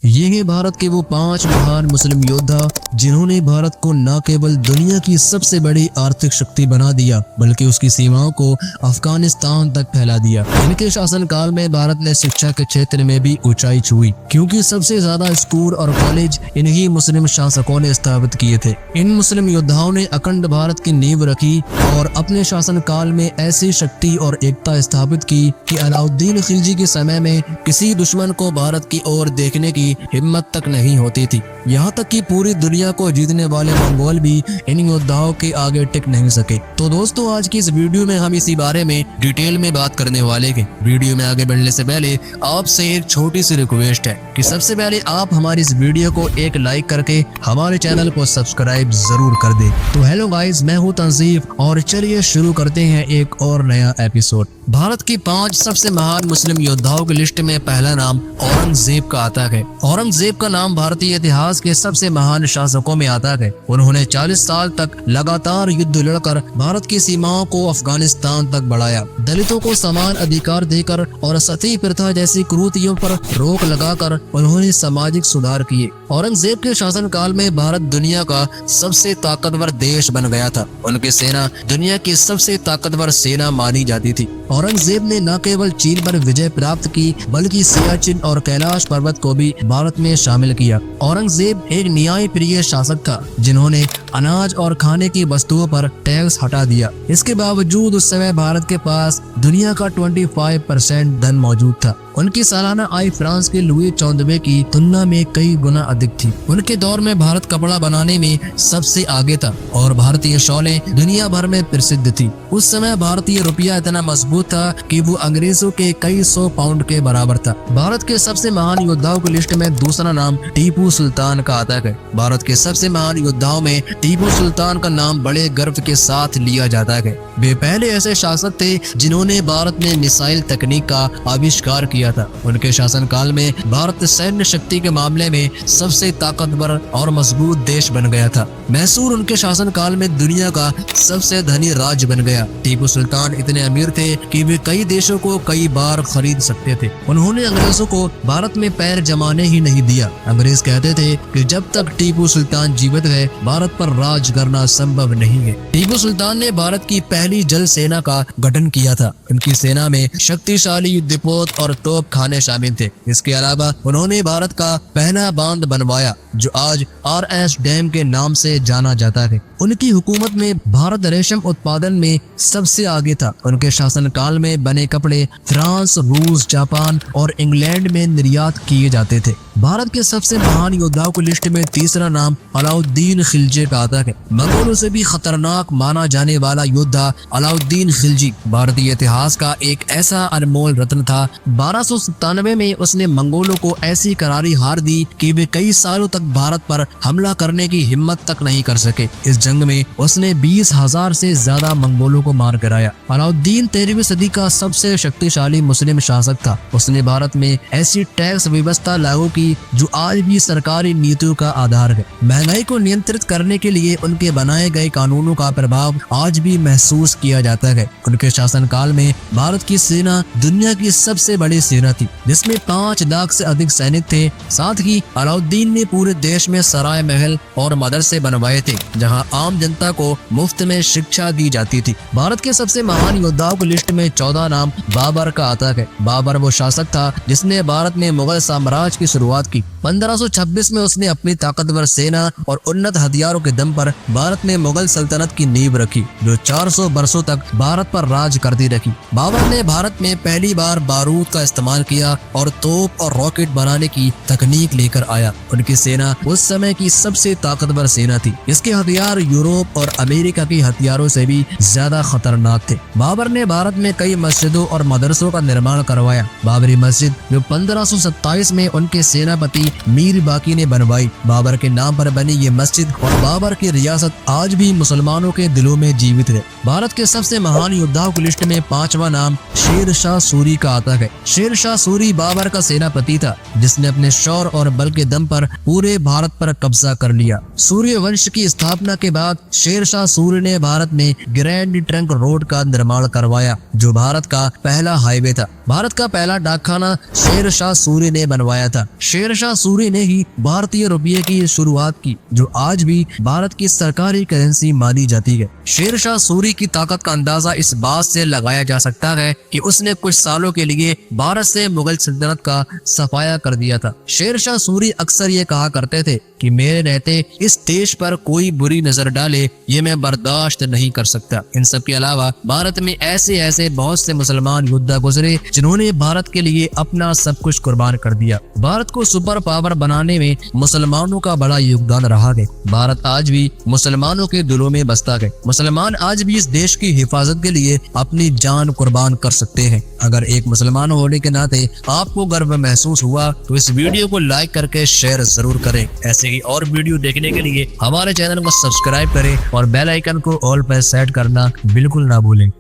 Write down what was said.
ये है भारत के वो 5 महान मुस्लिम योद्धा जिन्होंने भारत को न केवल दुनिया की सबसे बड़ी आर्थिक शक्ति बना दिया बल्कि उसकी सीमाओं को अफगानिस्तान तक फैला दिया। इनके शासनकाल में भारत ने शिक्षा के क्षेत्र में भी ऊंचाई छुई, क्योंकि सबसे ज्यादा स्कूल और कॉलेज इन्हीं मुस्लिम शासकों ने स्थापित किए थे। इन मुस्लिम योद्धाओं ने अखंड भारत की नींव रखी और अपने शासनकाल में ऐसी शक्ति और एकता स्थापित की कि अलाउद्दीन खिलजी के समय में किसी दुश्मन को भारत की ओर देखने की हिम्मत तक नहीं होती थी। यहाँ तक कि पूरी दुनिया को जीतने वाले मंगोल भी इन योद्धाओं के आगे टिक नहीं सके। तो दोस्तों, आज की इस वीडियो में हम इसी बारे में डिटेल में बात करने वाले हैं। वीडियो में आगे बढ़ने से पहले आपसे एक छोटी सी रिक्वेस्ट है कि सबसे पहले आप हमारी इस वीडियो को एक लाइक करके हमारे चैनल को सब्सक्राइब जरूर कर दे। तो हेलो गाइस, मैं हूँ तंजीफ और चलिए शुरू करते हैं एक और नया एपिसोड। भारत की 5 सबसे महान मुस्लिम योद्धाओं की लिस्ट में पहला नाम औरंगजेब का आता है। औरंगजेब का नाम भारतीय इतिहास के सबसे महान शासकों में आता है। उन्होंने 40 साल तक लगातार युद्ध लड़कर भारत की सीमाओं को अफगानिस्तान तक बढ़ाया। दलितों को समान अधिकार देकर और सती प्रथा जैसी कुरीतियों पर रोक लगाकर उन्होंने सामाजिक सुधार किए। औरंगजेब के शासनकाल में भारत दुनिया का सबसे ताकतवर देश बन गया था। उनकी सेना दुनिया की सबसे ताकतवर सेना मानी जाती थी। औरंगजेब ने न केवल चीन पर विजय प्राप्त की बल्कि सियाचिन और कैलाश पर्वत को भी भारत में शामिल किया। औरंगजेब एक न्याय प्रिय शासक था जिन्होंने अनाज और खाने की वस्तुओं पर टैक्स हटा दिया। इसके बावजूद उस समय भारत के पास दुनिया का 25% धन मौजूद था। उनकी सालाना आय फ्रांस के लुई 14वें की तुलना में कई गुना अधिक थी। उनके दौर में भारत कपड़ा बनाने में सबसे आगे था और भारतीय शॉलें दुनिया भर में प्रसिद्ध थी। उस समय भारतीय रुपया इतना मजबूत था कि वो अंग्रेजों के कई 100 पाउंड के बराबर था। भारत के सबसे महान योद्धाओं की लिस्ट में दूसरा नाम टीपू सुल्तान का आता है। भारत के सबसे महान योद्धाओं में टीपू सुल्तान का नाम बड़े गर्व के साथ लिया जाता है। वे पहले ऐसे शासक थे जिन्होंने भारत में मिसाइल तकनीक का आविष्कार किया था। उनके शासनकाल में भारत सैन्य शक्ति के मामले में सबसे ताकतवर और मजबूत देश बन गया था। मैसूर उनके शासनकाल में दुनिया का सबसे धनी राज्य बन गया। टीपू सुल्तान इतने अमीर थे कि वे कई देशों को कई बार खरीद सकते थे। उन्होंने अंग्रेजों को भारत में पैर जमाने ही नहीं दिया। अंग्रेज कहते थे कि जब तक टीपू सुल्तान जीवित है भारत पर राज करना संभव नहीं है। टीपू सुल्तान ने भारत की पहली जल सेना का गठन किया था। उनकी सेना में शक्तिशाली युद्धपोत और तोप खाने शामिल थे। इसके अलावा उन्होंने भारत का पहला बांध बनवाया जो आज RS डैम के नाम से जाना जाता है। उनकी हुकूमत में भारत रेशम उत्पादन में सबसे आगे था। उनके शासनकाल में बने कपड़े फ्रांस, रूस, जापान और इंग्लैंड में निर्यात किए जाते थे। भारत के सबसे महान योद्धाओं की लिस्ट में तीसरा नाम अलाउद्दीन खिलजी का आता है। मंगोलों से भी खतरनाक माना जाने वाला योद्धा अलाउद्दीन खिलजी भारतीय इतिहास का एक ऐसा अनमोल रत्न था। 1297 में उसने मंगोलों को ऐसी करारी हार दी कि वे कई सालों तक भारत पर हमला करने की हिम्मत तक नहीं कर सके। इस जंग में उसने 20,000 से ज्यादा मंगोलों को मार गिराया। अलाउद्दीन 13वीं सदी का सबसे शक्तिशाली मुस्लिम शासक था। उसने भारत में ऐसी टैक्स व्यवस्था लागू की जो आज भी सरकारी नीतियों का आधार है। महंगाई को नियंत्रित करने के लिए उनके बनाए गए कानूनों का प्रभाव आज भी महसूस किया जाता है। उनके शासनकाल में भारत की सेना दुनिया की सबसे बड़ी सेना थी जिसमें 5 लाख से अधिक सैनिक थे। साथ ही अलाउद्दीन ने पूरे देश में सराय महल और मदरसे बनवाए थे जहां आम जनता को मुफ्त में शिक्षा दी जाती थी। भारत के सबसे महान योद्धाओं की लिस्ट में 14 नाम बाबर का आता है। बाबर वो शासक था जिसने भारत में मुगल साम्राज्य की शुरुआत की। 1526 में उसने अपनी ताकतवर सेना और उन्नत हथियारों के दम पर भारत में मुगल सल्तनत की नींव रखी जो 400 वर्षों तक भारत पर राज करती रही। बाबर ने भारत में पहली बार बारूद का इस्तेमाल किया और तोप और रॉकेट बनाने की तकनीक लेकर आया। उनकी सेना उस समय की सबसे ताकतवर सेना थी। इसके हथियार यूरोप और अमेरिका के हथियारों से भी ज्यादा खतरनाक थे। बाबर ने भारत में कई मस्जिदों और मदरसों का निर्माण करवाया। बाबरी मस्जिद जो 1527 में उनके सेनापति मीर बाकी ने बनवाई। बाबर के नाम पर बनी ये मस्जिद और बाबर की रियासत आज भी मुसलमानों के दिलों में जीवित है। भारत के सबसे महान योद्धाओं की लिस्ट में 5वां नाम शेर शाह सूरी का आता है। शेर शाह सूरी बाबर का सेनापति था जिसने अपने शौर्य और बल के दम पर पूरे भारत पर कब्जा कर लिया। सूर्य वंश की स्थापना के बाद शेर शाह सूरी ने भारत में ग्रैंड ट्रंक रोड का निर्माण करवाया जो भारत का पहला हाईवे था। भारत का पहला डाकखाना शेर शाह सूरी ने बनवाया था। शेरशाह सूरी ने ही भारतीय रुपये की शुरुआत की, जो आज भी भारत की सरकारी करेंसी मानी जाती है। शेरशाह सूरी की ताकत का अंदाजा इस बात से लगाया जा सकता है कि उसने कुछ सालों के लिए भारत से मुगल सल्तनत का सफाया कर दिया था। शेरशाह सूरी अक्सर ये कहा करते थे कि मेरे रहते इस देश पर कोई बुरी नजर डाले ये मैं बर्दाश्त नहीं कर सकता। इन सब के अलावा भारत में ऐसे बहुत से मुसलमान योद्धा गुजरे जिन्होंने भारत के लिए अपना सब कुछ कुर्बान कर दिया। भारत को सुपर पावर बनाने में मुसलमानों का बड़ा योगदान रहा है। भारत आज भी मुसलमानों के दिलों में बसता है। मुसलमान आज भी इस देश की हिफाजत के लिए अपनी जान कुर्बान कर सकते हैं। अगर एक मुसलमान होने के नाते आपको गर्व महसूस हुआ तो इस वीडियो को लाइक करके शेयर जरूर करें। ऐसे ही और वीडियो देखने के लिए हमारे चैनल को सब्सक्राइब करें और बेल आइकन को ऑल पर सेट करना बिल्कुल ना भूलें।